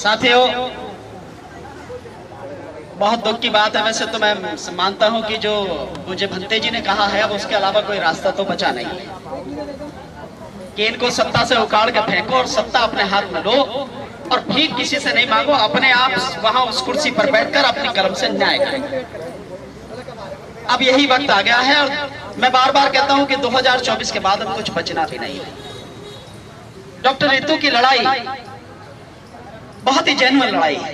साथियों, बहुत दुख की बात है। वैसे तो मैं मानता हूं कि जो मुझे भंते जी ने कहा है, अब उसके अलावा कोई रास्ता तो बचा नहीं है कि इनको सत्ता से उखाड़ के फेंको और सत्ता अपने हाथ में लो और भीख किसी से नहीं मांगो, अपने आप वहां उस कुर्सी पर बैठकर अपनी कलम से न्याय करें। अब यही वक्त आ गया है और मैं बार बार कहता हूं कि 2024 के बाद अब कुछ बचना भी नहीं है। डॉक्टर रितु की लड़ाई बहुत ही जेन्युइन लड़ाई है।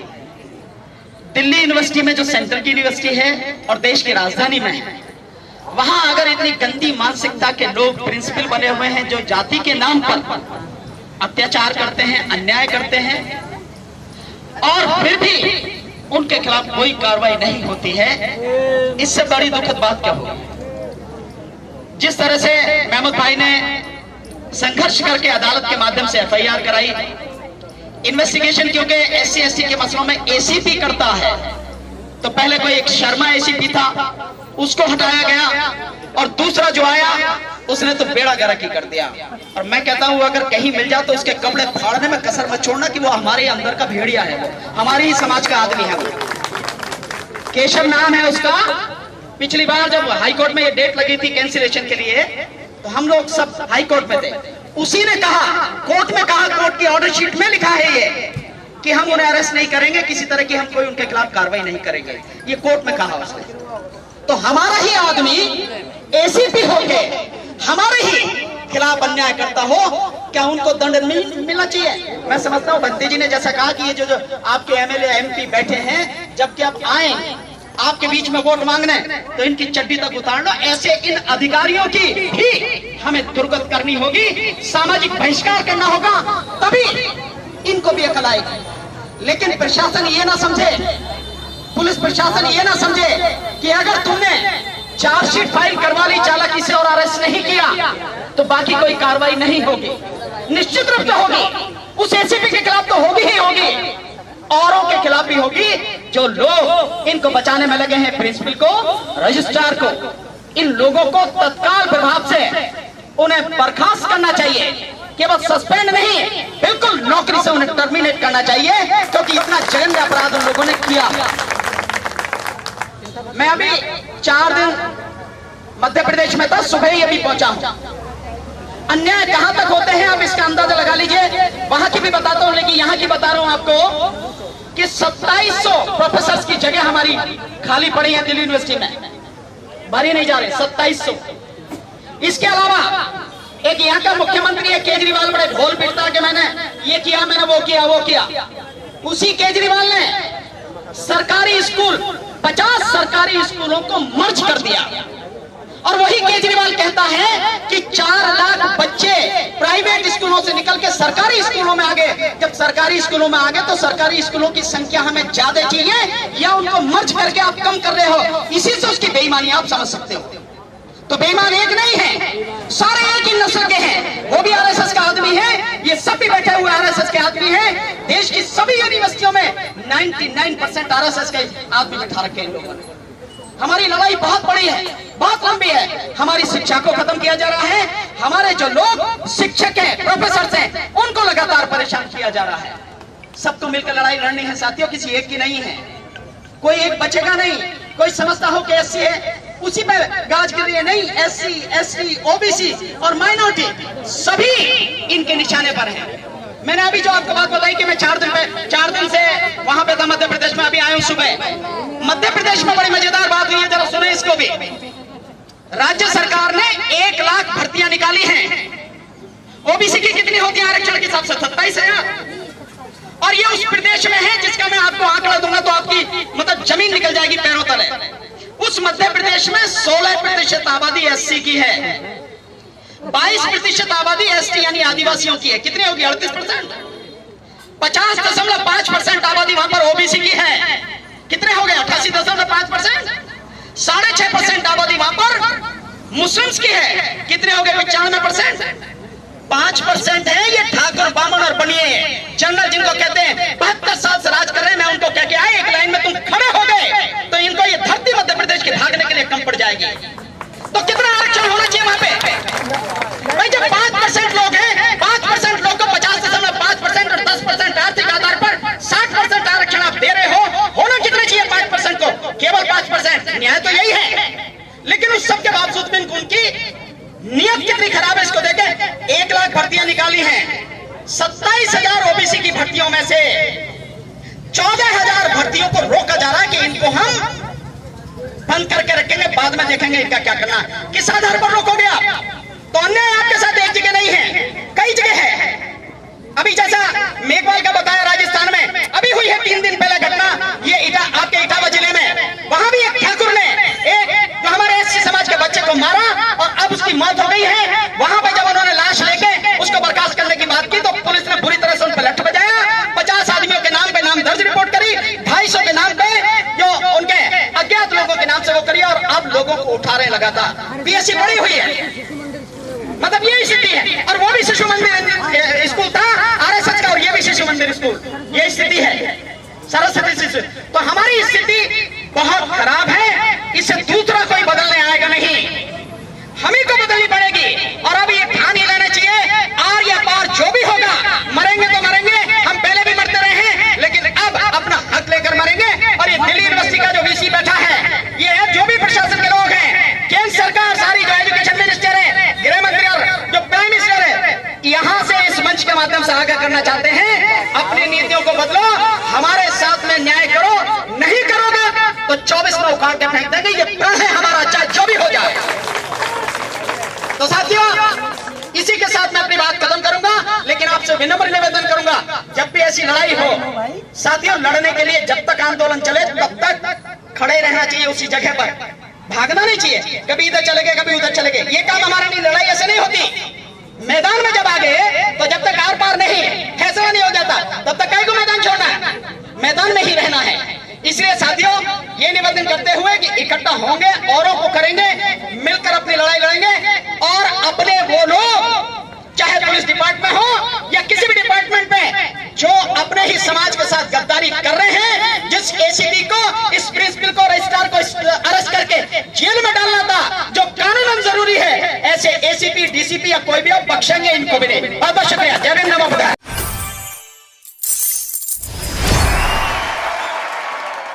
दिल्ली यूनिवर्सिटी में, जो सेंट्रल की यूनिवर्सिटी है और देश की राजधानी में है, वहां अगर इतनी गंदी मानसिकता के लोग प्रिंसिपल बने हुए हैं जो जाति के नाम पर अत्याचार करते हैं, अन्याय करते हैं और फिर भी उनके खिलाफ कोई कार्रवाई नहीं होती है, इससे बड़ी दुखद बात क्या होगी। जिस तरह से महमूद भाई ने संघर्ष करके अदालत के माध्यम से एफआईआर कराई, इन्वेस्टिगेशन क्योंकि एससी एसटी के मसलों में एसीपी करता है, तो पहले कोई एक शर्मा एसीपी था, उसको हटाया गया और दूसरा जो आया उसने तो बेड़ा गर्क ही कर दिया। और मैं कहता हूं अगर कहीं मिल जाए तो उसके कपड़े फाड़ने में कसर मत छोड़ना कि वो हमारे अंदर का भेड़िया है, वो हमारे ही समाज का आदमी है। वो केशव नाम है उसका। पिछली बार जब हाईकोर्ट में ये डेट लगी थी कैंसिलेशन के लिए, तो हम लोग सब हाईकोर्ट में थे। उसी ने कहा, कोर्ट में कहा, कोर्ट की ऑर्डर शीट में लिखा है ये कि हम उन्हें अरेस्ट नहीं करेंगे, किसी तरह की हम कोई उनके खिलाफ कार्रवाई नहीं करेंगे, ये कोर्ट में कहा उसने। तो हमारा ही आदमी एसीपी होके हमारे ही खिलाफ अन्याय करता हो, क्या उनको दंड मिलना चाहिए? मैं समझता हूं भंते जी ने जैसा कहा कि ये जो आपके एमएलए एमपी बैठे हैं, जबकि आप आए आपके बीच में वोट मांगने, तो इनकी चड्डी तक उतार लो। ऐसे इन अधिकारियों की भी हमें दुर्गत करनी होगी, सामाजिक बहिष्कार करना होगा, तभी इनको भी अकल आएगी। लेकिन प्रशासन ये ना समझे, पुलिस प्रशासन ये ना समझे कि अगर तुमने चार्जशीट फाइल करवा ली, चालक इसे और अरेस्ट नहीं किया, तो बाकी कोई कार्रवाई नहीं होगी। निश्चित रूप से होगी, उस एसीपी के खिलाफ तो होगी ही होगी, औरों के खिलाफ भी होगी। जो लोग इनको बचाने में लगे हैं, प्रिंसिपल को, रजिस्ट्रार को, इन लोगों को तत्काल प्रभाव से उन्हें बर्खास्त करना चाहिए। केवल सस्पेंड नहीं, बिल्कुल नौकरी से उन्हें टर्मिनेट करना चाहिए, क्योंकि इतना जघन्य अपराध उन लोगों ने किया। मैं अभी 4 दिन मध्य प्रदेश में था, सुबह ही अभी पहुंचा हूं। अन्याय कहां तक होते हैं आप इसका अंदाजा लगा लीजिए। वहां की भी बताता हूं, लेकिन यहां की बता रहा हूं आपको कि 2700 प्रोफेसर की जगह हमारी खाली पड़ी है दिल्ली यूनिवर्सिटी में, भरी नहीं जा रही, 2700। इसके अलावा एक यहाँ का मुख्यमंत्री है केजरीवाल, बड़े ढोल पीटता है कि मैंने ये किया, मैंने वो किया, वो किया। उसी केजरीवाल ने सरकारी स्कूल, 50 सरकारी स्कूलों को मर्ज कर दिया। और वही केजरीवाल कहता है कि 4 लाख बच्चे प्राइवेट स्कूलों से निकल के सरकारी स्कूलों में आ गए। जब सरकारी स्कूलों में आ गए तो सरकारी स्कूलों की संख्या हमें ज्यादा चाहिए या उनको मर्ज करके आप कम कर रहे हो? इसी से उसकी बेईमानी आप समझ सकते हो। तो बेईमान एक नहीं है, सारे एक ही नस्ल के हैं। वो भी आरएसएस का आदमी है, ये सब भी बैठे हुए आरएसएस के आदमी हैं। देश की सभी यूनिवर्सिटियों में 99% आरएसएस के आदमी बैठा रखे हैं लोगों ने। हमारी लड़ाई बहुत बड़ी है, बहुत लंबी है। हमारी शिक्षा को खत्म किया जा रहा है, हमारे जो लोग शिक्षक हैं, प्रोफेसर हैं, उनको लगातार परेशान किया जा रहा है। सबको मिलकर लड़ाई लड़नी है साथियों, किसी एक की नहीं है। कोई एक बचेगा नहीं। कोई समझता हो कि एससी है उसी पे गाज गिर रही है, नहीं। एससी, एसटी, ओबीसी और माइनॉरिटी सभी इनके निशाने पर हैं। मैंने अभी जो आपको बात बताई कि मैं 4 दिन से वहां पे था मध्य प्रदेश में, अभी आया हूं सुबह। मध्य प्रदेश में बड़ी मजेदार बात हुई है, जरा सुने इसको भी। राज्य सरकार ने 1 लाख भर्तियां निकाली हैं। ओबीसी की कितनी होती है आरक्षण के हिसाब से? 27,000। और ये उस प्रदेश में है जिसका मैं आपको आंकड़ा दूंगा तो आपकी मतलब जमीन निकल जाएगी पैरों तले। उस मध्य प्रदेश में 16% आबादी एससी की है, 22% आबादी एसटी यानी आदिवासियों की है। कितनी होगी? 38%। 50.5% आबादी वहां पर ओबीसी की है। कितने हो गए? 88.5%। 6.5% आबादी वहां पर मुस्लिम्स की है। कितने हो गए? 95%। 5% है ये ठाकुर, बामन और बनिए जनरल, जिनको कहते हैं 72 साल से राज कर रहे हैं। मैं उनको कह के आए, एक लाइन में तुम खड़े हो गए तो इनको ये धरती मध्य प्रदेश के भागने के लिए कम पड़ जाएगी। तो कितना आरक्षण होना चाहिए वहां पे? भाई जब 5% लोग हैं, 5% लोग को 50.5% और 10% आर्थिक आधार पर नियत कितनी खराब है इसको देखें। 1 लाख भर्तियां निकाली हैं, 27,000 ओबीसी की भर्तियों में से 14,000 भर्तियों को रोका जा रहा है कि इनको हम बंद करके रखेंगे, बाद में देखेंगे इनका क्या करना। किस आधार पर रोकोगे आप? तो अन्याय आपके साथ एक जगह नहीं है, कई जगह है। अभी जैसा मेघवाल का बताया राजस्थान में अभी हुई है 3 दिन पहले घटना, ये आपके इटावा जिले में, वहां भी एक ठाकुर ने एक जो हमारे एससी समाज के बच्चे को मारा और अब उसकी मौत हो गई है। वहां पर जब उन्होंने लाश लेके उसको बर्खास्त करने की बात की तो पुलिस ने बुरी तरह से उन पर लठ बजाया। 50 आदमियों के नाम पे नाम दर्ज रिपोर्ट करी, 250 के नाम पे जो उनके अज्ञात लोगों के नाम से वो करी, और अब लोगों को उठा रहे लगातार। पीएससी बड़ी हुई है, मतलब यही स्थिति है। और वो भी शिशु मंदिर स्कूल था आरएसएस का, और ये भी शिशु मंदिर स्कूल, ये स्थिति है सरस्वती शिशु। तो हमारी स्थिति बहुत खराब है, इससे दूसरा कोई बदलने आएगा नहीं, हम ही को बदलनी पड़ेगी। और अब ये ध्यान ही लेना चाहिए, आर या पार जो भी होगा, मरेंगे तो मरेंगे, हम पहले भी मरते रहे हैं, लेकिन अब अपना हक लेकर मरेंगे। और ये दिल्ली यूनिवर्सिटी का जो वीसी बैठा है, ये है जो भी प्रशासन के लोग हैं, केंद्र सरकार सारी, जो एजुकेशन मिनिस्टर है, गृह मंत्री और जो प्राइम मिनिस्टर है, यहां से इस मंच के माध्यम से आगाह करना चाहते हैं, अपनी नीतियों को बदलो, हमारे साथ में न्याय करो। नहीं करोगे तो 24 में उखाड़ के फेंक देंगे, ये प्रण है हमारा, चाहे जो भी हो जाए। तो साथियों, इसी के साथ मैं अपनी बात खत्म करूंगा, लेकिन आपसे विनम्र निवेदन करूंगा, जब भी ऐसी लड़ाई हो साथियों, लड़ने के लिए जब तक आंदोलन चले तब तक खड़े रहना चाहिए उसी जगह पर, भागना नहीं चाहिए, कभी इधर चले गए कभी उधर चले गए। ये काम हमारा नहीं, लड़ाई ऐसे नहीं होती। मैदान में जब आ गए तो जब तक आर पार नहीं फैसला नहीं हो जाता तब तक कहीं को मैदान छोड़ना है, मैदान में ही रहना है। इसलिए साथियों, ये निवेदन करते हुए कि इकट्ठा होंगे, औरों को करेंगे, मिलकर अपनी लड़ाई लड़ेंगे, और अपने वो लोग चाहे पुलिस डिपार्टमेंट हो या किसी भी डिपार्टमेंट में जो अपने ही समाज के साथ गद्दारी कर रहे हैं, जिस एसीपी को, इस प्रिंसिपल को, रजिस्ट्रार को अरेस्ट करके जेल में डालना था, जो कानूनन जरूरी है, ऐसे एसीपी, डीसीपी या कोई भी हो, बख्शेंगे इनको भी नहीं। बहुत बहुत शुक्रिया। जय भीम, नमो बुद्धाय।